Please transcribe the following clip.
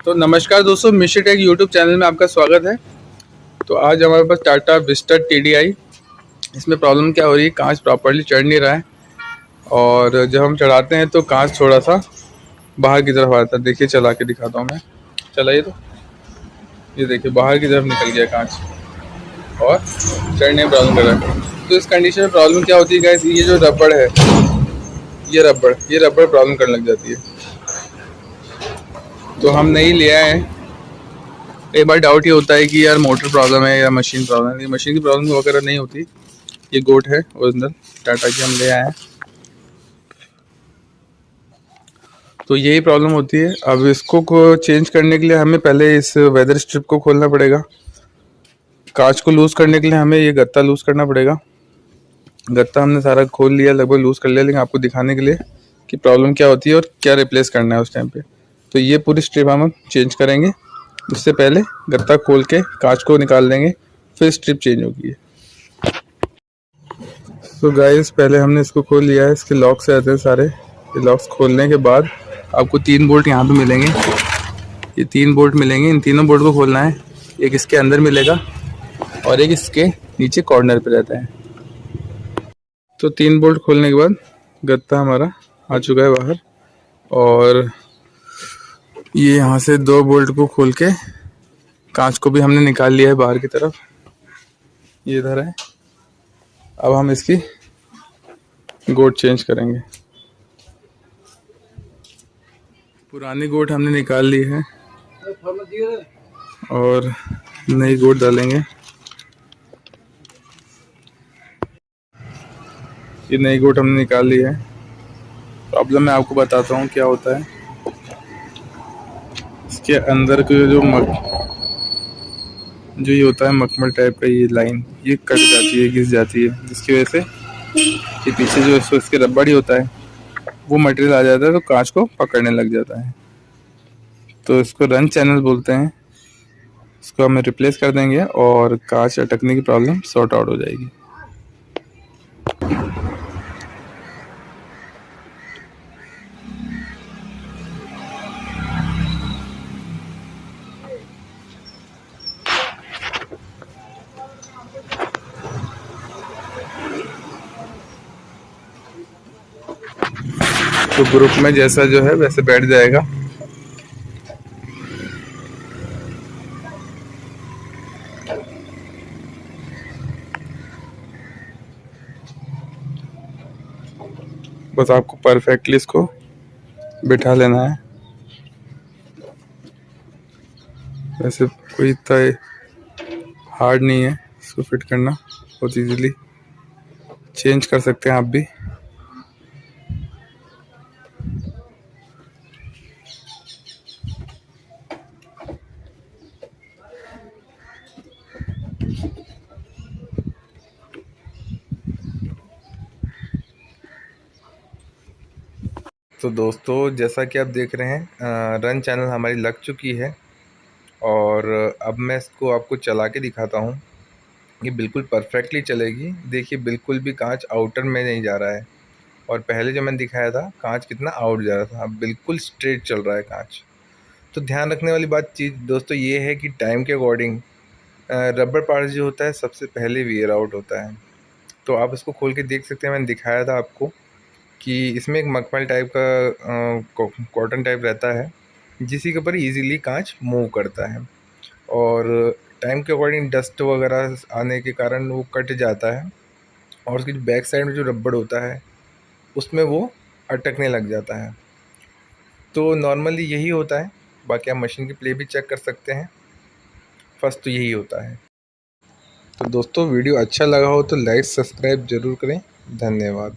तो नमस्कार दोस्तों, मिस्टर टेक यूट्यूब चैनल में आपका स्वागत है। तो आज हमारे पास टाटा विस्टा TDI। इसमें प्रॉब्लम क्या हो रही है, कांच प्रॉपर्ली चढ़ नहीं रहा है और जब हम चढ़ाते हैं तो कांच थोड़ा सा बाहर की तरफ आता है। देखिए, चला के दिखाता हूँ मैं। चलाइए। तो ये देखिए, बाहर की तरफ निकल गया कांच और चढ़ने में प्रॉब्लम कर रहा है। तो इस कंडीशन में प्रॉब्लम क्या होती है गाइस, ये जो रबड़ है, ये रबड़ प्रॉब्लम करने लग जाती है। तो हम नहीं ले आए हैं। एक बार डाउट ये होता है कि यार मोटर प्रॉब्लम है या मशीन प्रॉब्लम है। ये मशीन की प्रॉब्लम वगैरह नहीं होती। ये गोट है ओरिजिनल टाटा की, हम ले आए हैं। तो यही प्रॉब्लम होती है। अब इसको चेंज करने के लिए हमें पहले इस वेदर स्ट्रिप को खोलना पड़ेगा। कांच को लूज़ करने के लिए हमें ये गत्ता लूज़ करना पड़ेगा। गत्ता हमने सारा खोल लिया, लगभग लूज़ कर लिया, लेकिन आपको दिखाने के लिए कि प्रॉब्लम क्या होती है और क्या रिप्लेस करना है उस टाइम पे। तो ये पूरी स्ट्रिप हम चेंज करेंगे। उससे पहले गत्ता खोल के कांच को निकाल देंगे, फिर स्ट्रिप चेंज होगी। तो गाइस, पहले हमने इसको खोल लिया है। इसके लॉक्स रहते हैं सारे। ये लॉक्स खोलने के बाद आपको 3 बोल्ट यहाँ पे मिलेंगे। ये 3 बोल्ट मिलेंगे। इन तीनों बोल्ट को खोलना है। एक इसके अंदर मिलेगा और एक इसके नीचे कॉर्नर पे रहता है। तो 3 बोल्ट खोलने के बाद गत्ता हमारा आ चुका है बाहर। और ये यहाँ से 2 बोल्ट को खोल के कांच को भी हमने निकाल लिया है बाहर की तरफ। ये इधर है। अब हम इसकी गोट चेंज करेंगे। पुरानी गोट हमने निकाल ली है और नई गोट डालेंगे। ये नई गोट हमने निकाल ली है। प्रॉब्लम मैं आपको बताता हूँ क्या होता है। इसके अंदर के जो ये होता है मखमल टाइप का, ये लाइन ये कट जाती है, घिस जाती है, जिसकी वजह से ये पीछे जो इसके रबड़ ही होता है वो मटेरियल आ जाता है, तो कांच को पकड़ने लग जाता है। तो इसको रन चैनल बोलते हैं। इसको हमें रिप्लेस कर देंगे और कांच अटकने की प्रॉब्लम सॉर्ट आउट हो जाएगी। तो ग्रुप में जैसा जो है वैसे बैठ जाएगा। बस आपको परफेक्टली इसको बिठा लेना है। वैसे कोई इतना हार्ड नहीं है इसको फिट करना, बहुत इजीली चेंज कर सकते हैं आप भी। तो दोस्तों, जैसा कि आप देख रहे हैं रन चैनल हमारी लग चुकी है और अब मैं इसको आपको चला के दिखाता हूँ। ये बिल्कुल परफेक्टली चलेगी। देखिए, बिल्कुल भी कांच आउटर में नहीं जा रहा है और पहले जो मैंने दिखाया था कांच कितना आउट जा रहा था, अब बिल्कुल स्ट्रेट चल रहा है कांच। तो ध्यान रखने वाली बात चीज़ दोस्तों ये है कि टाइम के अकॉर्डिंग रबर पार्ट जो होता है सबसे पहले वियर आउट होता है। तो आप इसको खोल के देख सकते हैं। मैंने दिखाया था आपको कि इसमें एक मखमल टाइप का कॉटन टाइप रहता है, जिसी के ऊपर इजीली कांच मूव करता है और टाइम के अकॉर्डिंग डस्ट वगैरह आने के कारण वो कट जाता है और उसकी बैक साइड में जो रबड़ होता है उसमें वो अटकने लग जाता है। तो नॉर्मली यही होता है। बाकी आप मशीन की प्ले भी चेक कर सकते हैं। फर्स्ट तो यही होता है। तो दोस्तों, वीडियो अच्छा लगा हो तो लाइक सब्सक्राइब ज़रूर करें। धन्यवाद।